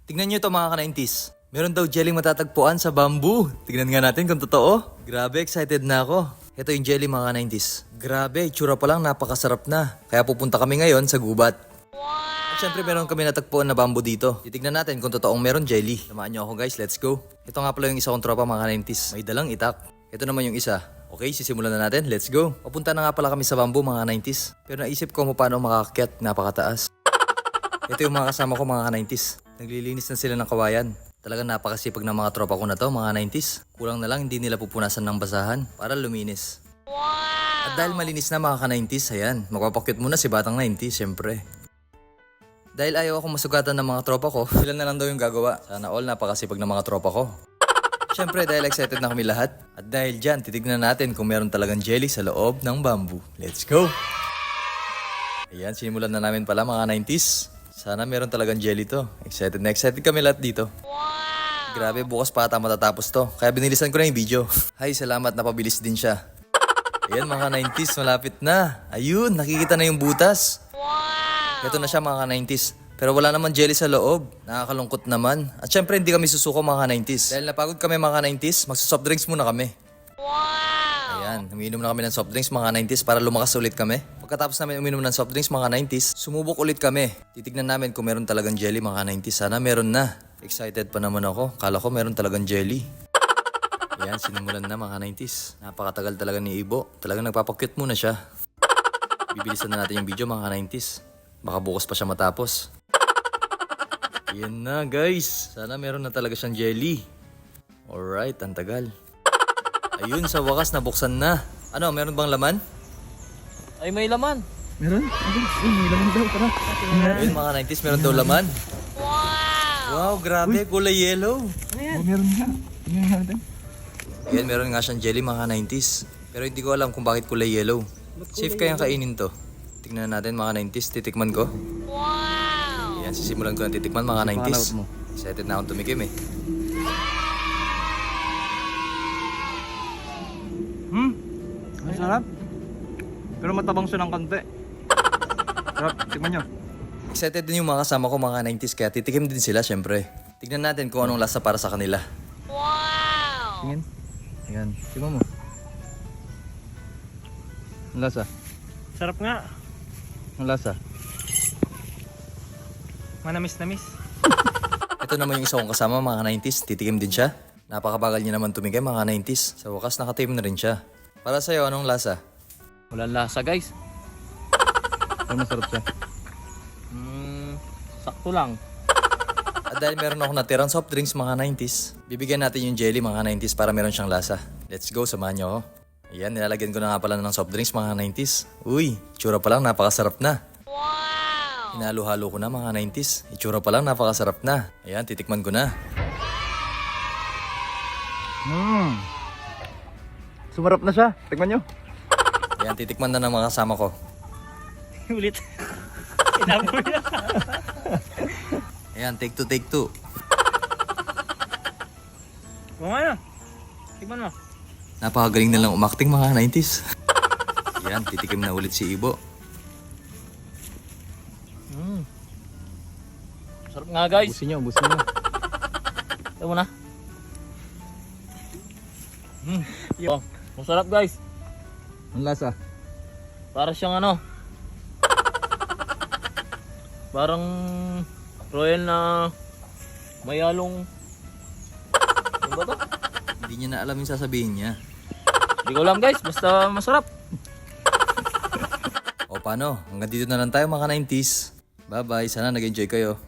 Tingnan nyo ito mga ka-90s. Meron daw jelly matatagpuan sa bamboo. Tignan nga natin kung totoo. Grabe, excited na ako. Ito yung jelly mga ka-90s. Grabe, itsura pa lang napakasarap na. Kaya pupunta kami ngayon sa gubat. At syempre meron kami natagpuan na bamboo dito. Titignan natin kung totoong meron jelly. Samahan nyo ako guys, let's go. Ito nga pala yung isa kong tropa mga ka-90s. May dalang itak. Ito naman yung isa. Okay, sisimulan na natin. Let's go. Papunta na nga pala kami sa bamboo mga 90s. Pero naisip ko kung paano makakakyat, napakataas. Ito yung mga kasama ko mga 90s. Naglilinis na sila ng kawayan. Talagang napakasipag ng mga tropa ko na to mga 90s. Kulang na lang hindi nila pupunasan ng basahan para luminis. At dahil malinis na mga ka-90s, ayan, magpapakyat muna si batang 90s syempre. Dahil ayaw ako masugatan ng mga tropa ko, sila na lang daw yung gagawa. Sana all napakasipag ng mga tropa ko. Siyempre dahil excited na kami lahat. At dahil dyan, titignan natin kung meron talagang jelly sa loob ng bamboo. Let's go! Ayan, sinimulan na namin pala mga 90s. Sana meron talagang jelly to. Excited na excited kami lahat dito. Grabe, bukas pa ata matatapos to. Kaya binilisan ko na yung video. Hay, salamat, napabilis din siya. Ayan mga 90s, malapit na. Ayun, nakikita na yung butas. Ito na siya mga 90s. Pero wala naman jelly sa loob. Nakakalungkot naman. At syempre hindi kami susuko mga 90s. Dahil napagod kami mga 90s, magsusoft drinks muna kami. Ayan, umiinom na kami ng soft drinks mga 90s para lumakas ulit kami. Pagkatapos namin uminom ng soft drinks mga 90s, sumubok ulit kami. Titignan namin kung meron talagang jelly mga 90s. Sana meron na. Excited pa naman ako. Kala ko meron talagang jelly. Ayan, sinimulan na mga 90s. Napakatagal talaga ni Ibo. Talagang nagpapakyut muna siya. Bibilisan na natin yung video mga 90s. Baka bukas pa siya matapos. Ayan na guys. Sana meron na talaga siyang jelly. Alright, ang tagal. Ayun, sa wakas nabuksan na. Ano, meron bang laman? Ay, may laman. Meron? May laman daw, tara. Ayun mga 90s, meron daw laman. Wow, grabe, kulay yellow. Oh, meron nga. Tingnan nga natin. Ayan, meron nga siyang jelly mga 90s. Pero hindi ko alam kung bakit kulay yellow. Safe kayang kainin to. Tignan natin mga 90s, titikman ko. Ayan, sisimulan ko na titikman mga 90s. Excited na akong tumikim eh. Ang sarap. Pero matabang siya ng kante. Sarap, tingnan nyo. Excited din yung mga kasama ko mga 90s kaya titikim din sila syempre. Tignan natin kung anong lasa para sa kanila. Tingin. Ayan, tingnan mo. Ang lasa. Sarap nga. Ang lasa. Manamis-namis. Ito naman yung isa kong kasama mga 90s, titikim din siya. Napakabagal niya naman tumikim mga 90s. Sa wakas nakatim na rin siya. Para sa'yo, anong lasa? Walang lasa, guys. Pero masarap siya. Sakto lang. At dahil meron ako natirang soft drinks mga 90s, bibigyan natin yung jelly mga 90s para meron siyang lasa. Let's go, samahan niyo ako. Ayan, nilalagyan ko na nga pala ng soft drinks mga 90s. Uy, itsura pa lang napakasarap na. Hinalo-halo ko na mga 90s. Itsura pa lang napakasarap na. Ayan, titikman ko na. Sumarap na siya. Tingnan nyo. Ayan, titikman na ng mga kasama ko. Ulit. Inamoy na. Ayan, take two. Kung ano? Tignan mo. Napakagaling na lang umakting mga 90s. Ayan, titikim na ulit si Ibo. Sarap nga, guys. Busin nyo, busin nyo. Ito mo na. Yo, masarap, guys. Ang lasa. Para siyang ano. Parang royal na mayalong. Ano ba to? Hindi niya na alam yung sasabihin niya. Hindi ko alam, guys. Basta masarap. O paano? Hanggang dito na lang tayo mga 90s. Bye-bye. Sana nag-enjoy kayo.